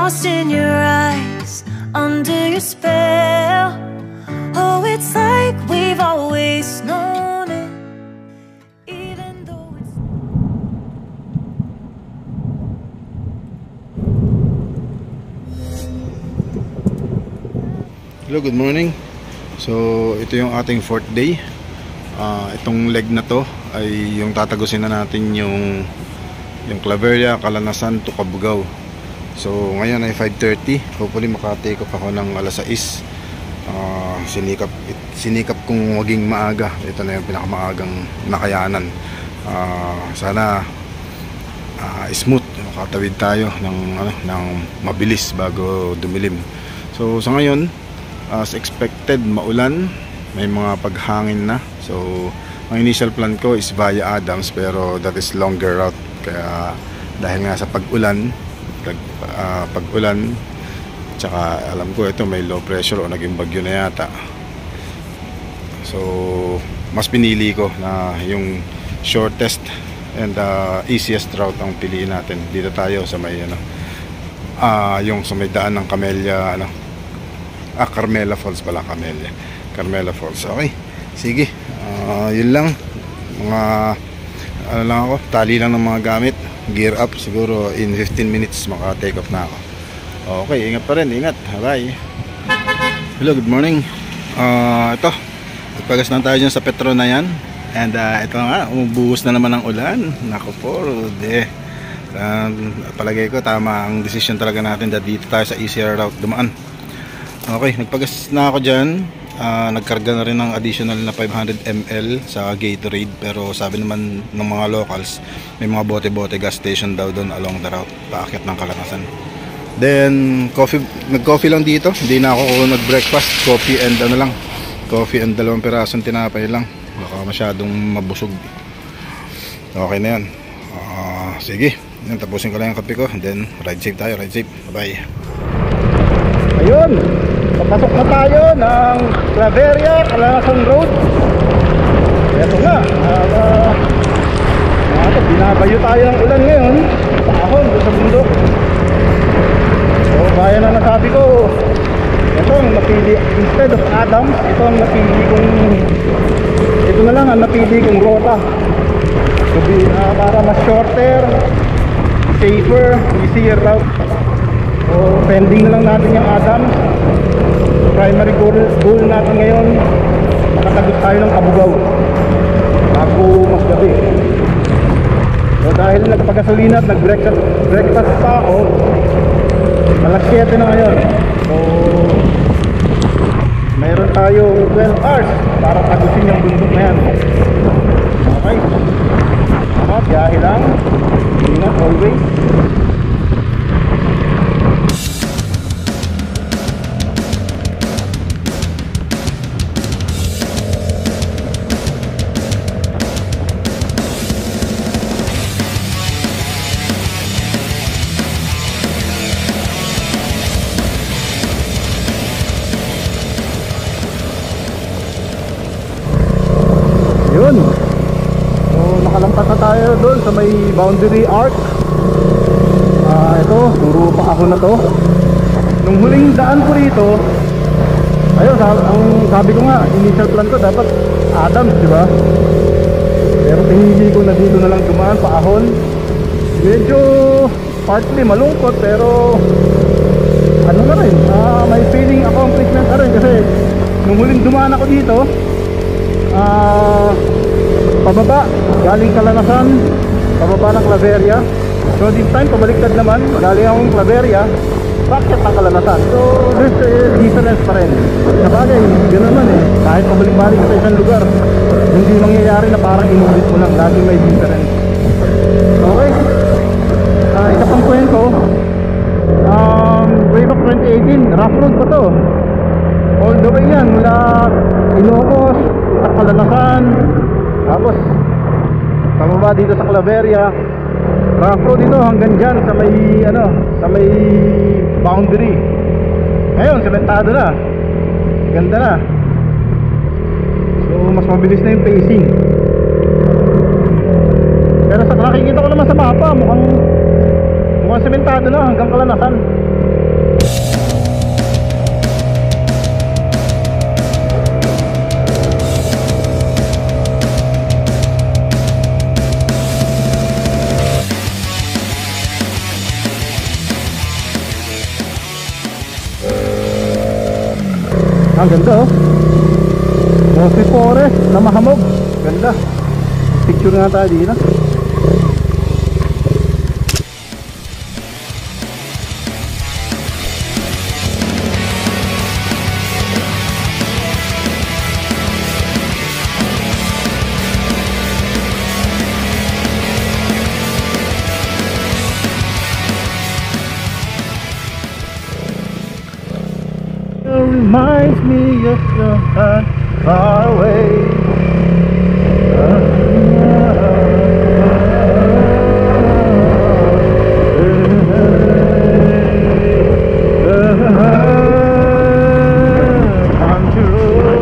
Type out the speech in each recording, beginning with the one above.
lost in your eyes, under your spell. Oh, it's like we've always known it, even though it's... Hello, good morning. So ito yung ating 4th day. Itong leg na to ay yung tatagusin na natin yung Claveria, Calanasan to Cabugao. So ngayon ay 5:30. Hopefully maka-take off ako ng alas 6. Sinikap kong maging maaga. Ito na yung pinakamaagang nakayanan. Sana smooth, makatawid tayo ng mabilis bago dumilim. So sa ngayon, as expected, maulan, may mga paghangin na. So ang initial plan ko is via Adams, pero that is longer route. Kaya dahil nga sa pag-ulan, tsaka alam ko ito may low pressure o naging bagyo na yata. So mas pinili ko na yung shortest and easiest route ang piliin natin. Dito tayo sa may yung sa may daan ng Camellia, Carmela Falls pala, Carmela Falls. Okay, sige, yun lang. Mga lang ako, tali lang ng mga gamit, gear up. Siguro in 15 minutes maka take off na ako. Okay, ingat pa rin, ingat. Bye. Hello, good morning. Ito, nagpagas lang tayo dyan sa Petro na yan. And ito nga, umubuhos na naman ng ulan. Naku po, palagay ko tama ang decision talaga natin na dito tayo sa easier route dumaan. Okay, nagpagas na ako dyan. Nagkarga na rin ng additional na 500 ml sa Gatorade. Pero sabi naman ng mga locals, may mga bote-bote gas station daw doon along the route, paakyat ng Calanasan. Then nag-coffee lang dito. Hindi na ako nag-breakfast. Coffee and coffee and 2 pirasong tinapay lang. Baka masyadong mabusog. Okay na yan. Sige, yan, tapusin ko lang yung kape ko. Then ride safe tayo, ride safe. Bye. Ayun, papasok na tayo ng Claveria, Calanasan Road. Ito nga, binabayo tayo ng ulan ngayon. Paahon doon sa bundok. So bayan na nasabi ko, ito ang napili, instead of Adams, ito ang napili kong, ito na lang ang napili kong rota. So para mas shorter, safer, easier route. So pending na lang natin yung Adams. Primary goal natin ngayon, makatagot tayo ng Cabugao bago mas gabi. So dahil nagpagasolina at nag-breakfast pa ako, alas 7 na ngayon. So meron tayong 12 hours para tagusin yung bundok na yan. Okay, biyahe lang, ingat always. So nakalampas na tayo doon sa may boundary arc. Ito, turo pa ako na to. Nung huling daan ko rito, ayun, ang sabi ko nga, initial plan ko dapat Adams, di ba? Pero pinili ko na dito na lang dumaan, paahon. Medyo partly malungkot, pero ano na rin, may feeling accomplishment na rin. Kasi nung huling dumaan ako dito, pababa, galing Calanasan, pababa ng Claveria. So this time, pabaliktad naman, galing akong Claveria, paakyat ng Calanasan. So there's a difference pa rin. Sabagay, gano'n man eh, kahit pabalik-balik sa isang lugar, hindi mangyayari na parang inulit mo lang, lagi may difference. Okay, isa pang kwento, way back 2018, rough road pa to. All the way yan, mula Ilocos, Calanasan, tapos pababa dito sa Claveria. Rough road dito hanggang dyan sa may sa may boundary. Ngayon sementado na, ganda na. So mas mabilis na yung pacing. Pero sa nakikita ko naman sa mapa, mukhang sementado na hanggang Calanasan. Ang ganda oh. Mostly forest na mahamog. Ganda. Picture nga tayo dito. Reminds me of your heart far away. Country road,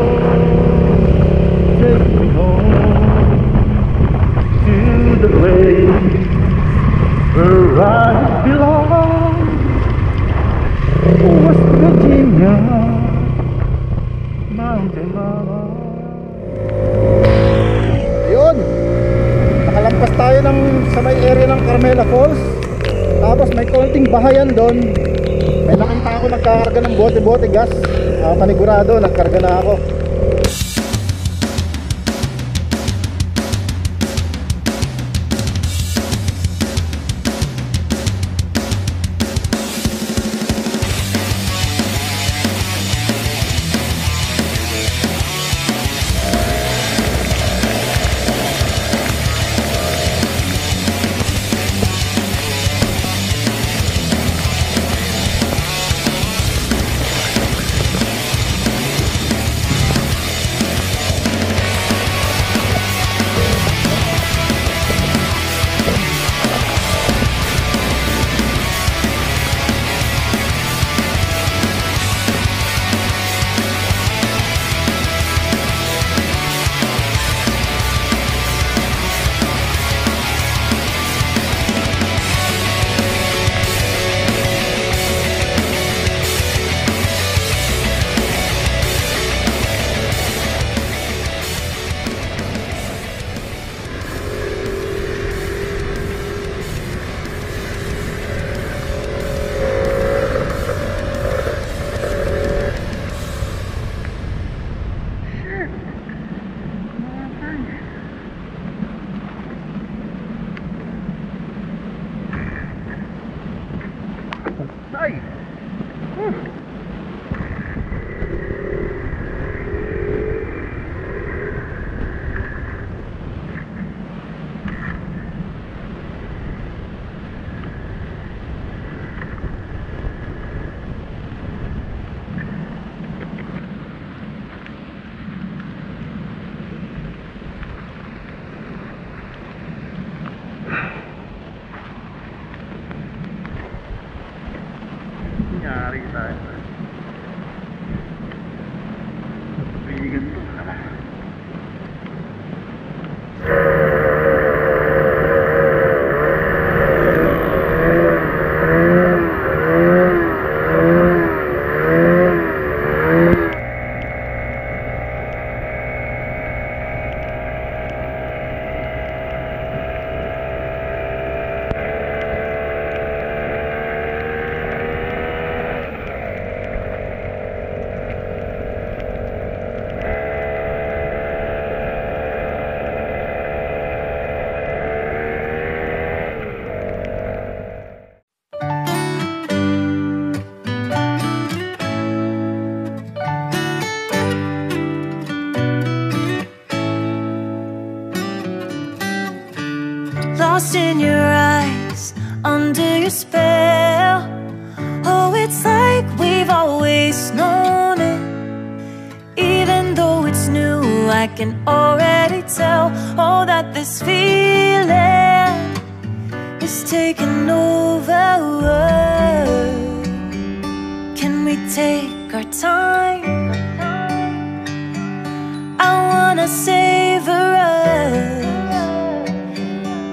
take me home to the place where I belong. West Virginia, Mountain Mama. Yun, nakalampas tayo ng sa may area ng Carmela Falls. Tapos may konting bahayan doon. May nakita ako nagkakarga ng bote-bote gas. Panigurado, nagkarga na ako. Nangyari tayo. Bigan to. Lost in your eyes, under your spell. Oh, it's like we've always known it. Even though it's new, I can already tell. Oh, that this feeling is taking over. Can we take our time? I wanna savor us.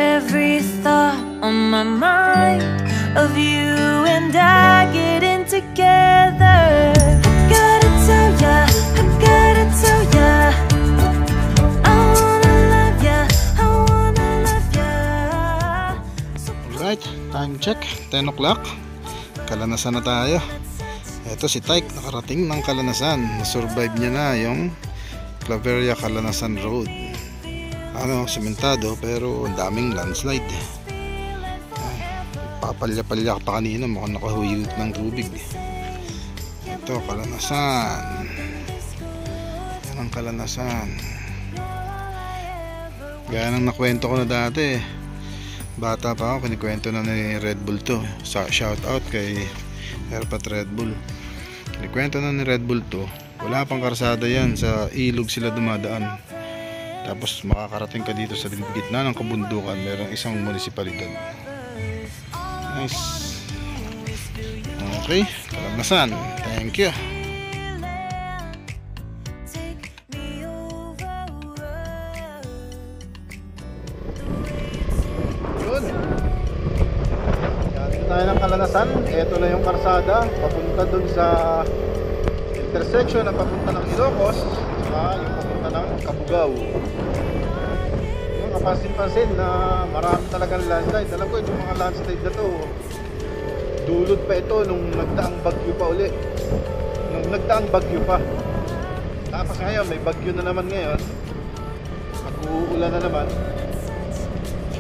Every thought on my mind of you and I getting together. Gotta tell ya, I gotta tell ya, I wanna love ya, I wanna love ya. Alright, time check, 10 o'clock. Kalanasan na tayo. Ito si Tyke, nakarating ng Kalanasan. Nasurvive niya na yung Claveria Kalanasan Road. Ano, sementado pero ang daming landslide. Papalya-palya pa kanina, mukhang nakahuyot ng tubig. Ito, Kalanasan. Yan ang Kalanasan. Gaya ng nakwento ko na dati. Bata pa ako, kinikwento na ni Red Bull to. Shout out kay Airpat Red Bull. Kinikwento na ni Red Bull to. Wala pang karsada yan, sa ilog sila dumadaan. Tapos makakarating ka dito sa gitna ng kabundukan, merong isang munisipalidad. Nice. Okay, Kalanasan. Thank you. Yun. Galing tayo ng Kalanasan. Ito na yung karsada papunta dun sa intersection na papunta ng Ilocos saka yung papunta ng Cabugao. Kapansin-pansin na marami talagang landslide. Alam ko yung mga landslide na to, dulot pa ito nung nagdaang bagyo pa uli. Nung nagdaang bagyo pa. Tapos ngayon may bagyo na naman ngayon. Mag-uulan na naman.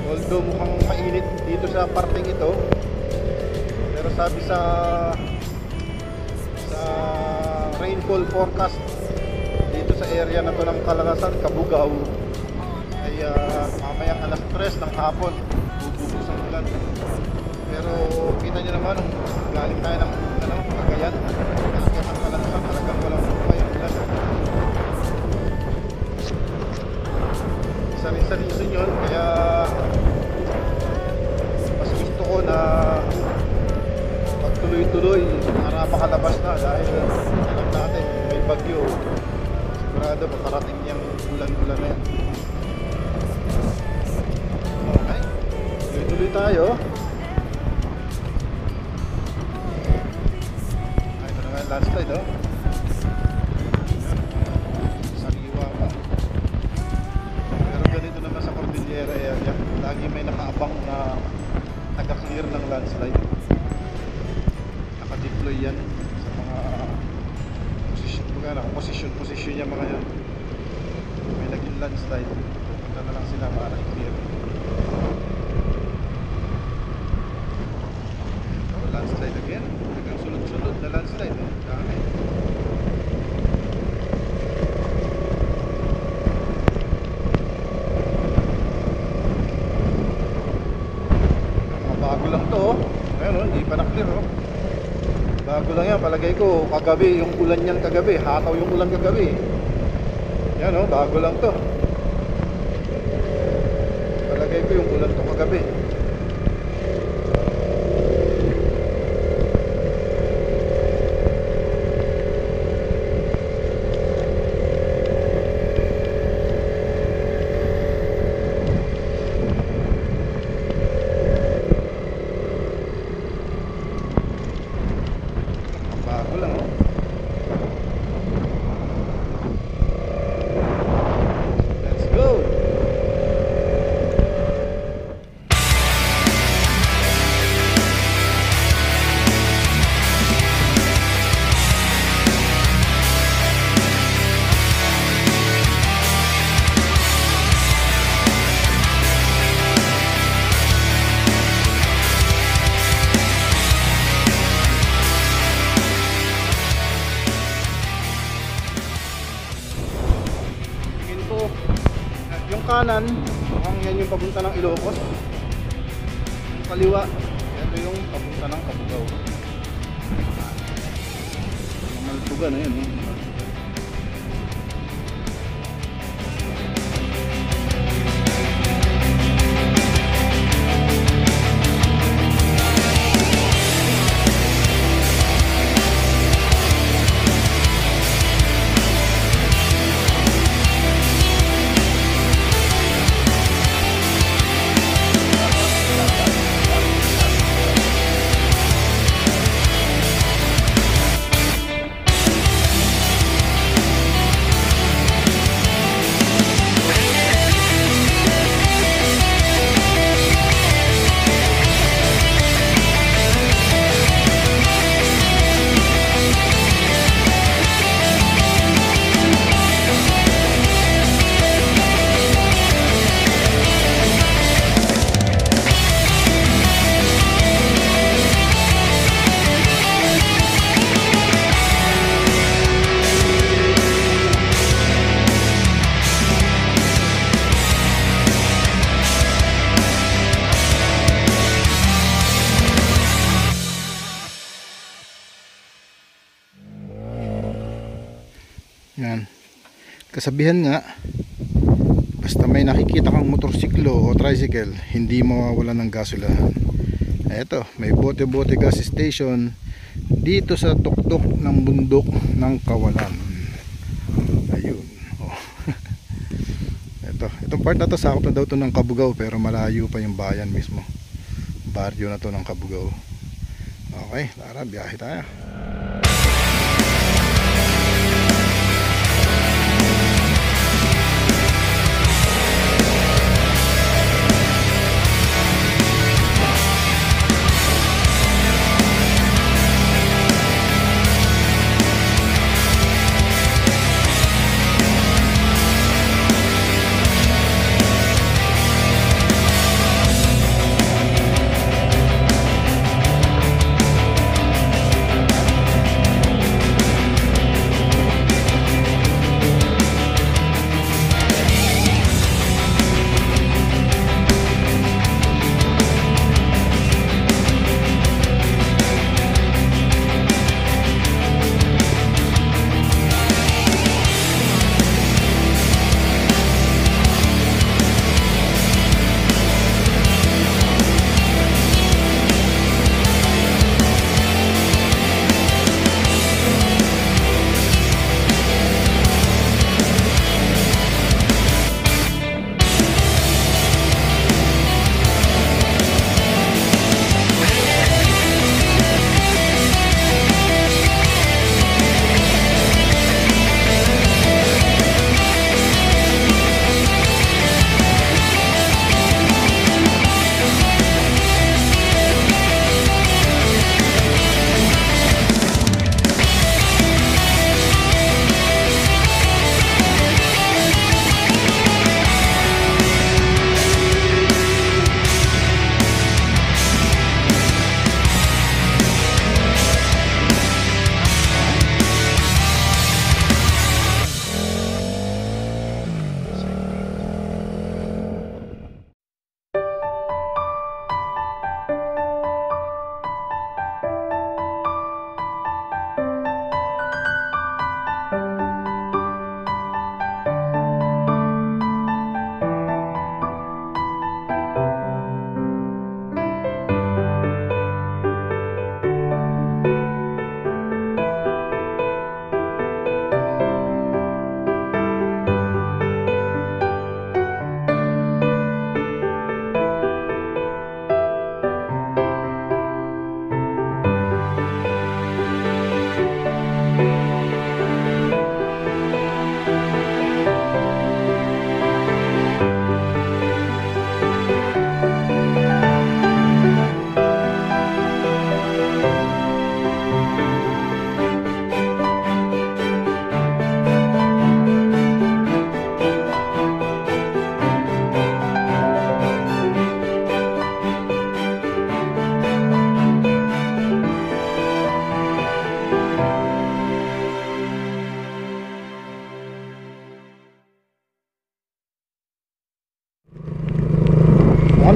Although mukhang mainit dito sa parting ito, pero sabi sa rainfall forecast dito sa area na to ng Kalanasan, Cabugao, ay mamayang alas 3 ng hapon bubugos ang ulan. Pero kita nyo naman, galing tayo ng Cagayan, talagang ang Kalanasan, talagang walang buhay ang ulan. Isa rin sa reason yun, kaya mas gusto ko na pagtuloy-tuloy para makalabas na, dahil alam natin may bagyo, sigurado makarating yung ulan-ulan na yan. Okay, tuloy-tuloy tayo. Ito na nga yung landslide, oh. Sariwa pa. Pero ganito naman sa Cordillera area, lagi may nakaabang na taga-clear ng landslide. Naka-deploy yan sa mga posisyon niya mga yan. May naging landslide, pupunta na lang sila para i-clear. So, landslide again, hanggang sunod-sunod na landslide, oh. Dami. Mga bago lang to, oh. Ayun, oh, hindi pa na-clear, oh. Bago lang yan, palagay ko kagabi, yung ulan yan kagabi, hataw yung ulan kagabi. Yan, oh, bago lang to. Palagay ko yung ulan to kagabi. Bago lang, oh. Let's go. Yung kanan, mukhang yan yung papunta ng Ilocos. Yung kaliwa, ito yung papunta ng Cabugao. Maltuga na yan, eh. Yan. Kasabihan nga, basta may nakikita kang motorsiklo o tricycle, hindi mawawala ng gasolahan. Eto, may bote-bote gas station dito sa tuktok ng bundok ng Kawalan. Ayun. Oh. Itong part na to, sakop na daw to ng Kabugao, pero malayo pa yung bayan mismo. Baryo na to ng Kabugao. Okay, tara, biyahe tayo.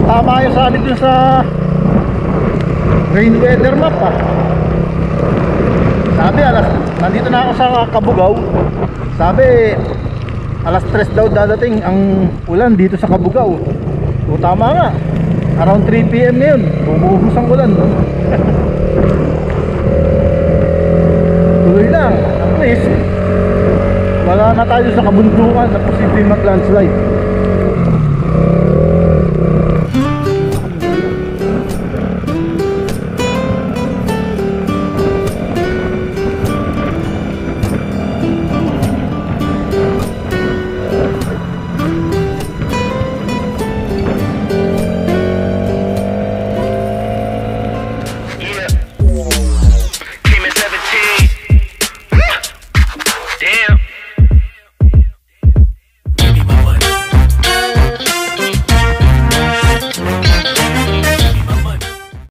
Tama yung sabi dun sa rain weather map ah. Sabi nandito na ako sa Kabugao. Sabi alas 3 daw dadating ang ulan dito sa Kabugao. O tama nga, around 3 PM ngayon bumuhos ang ulan. Tuloy lang, at least wala na tayo sa kabundukan na posibleng mag-landslide.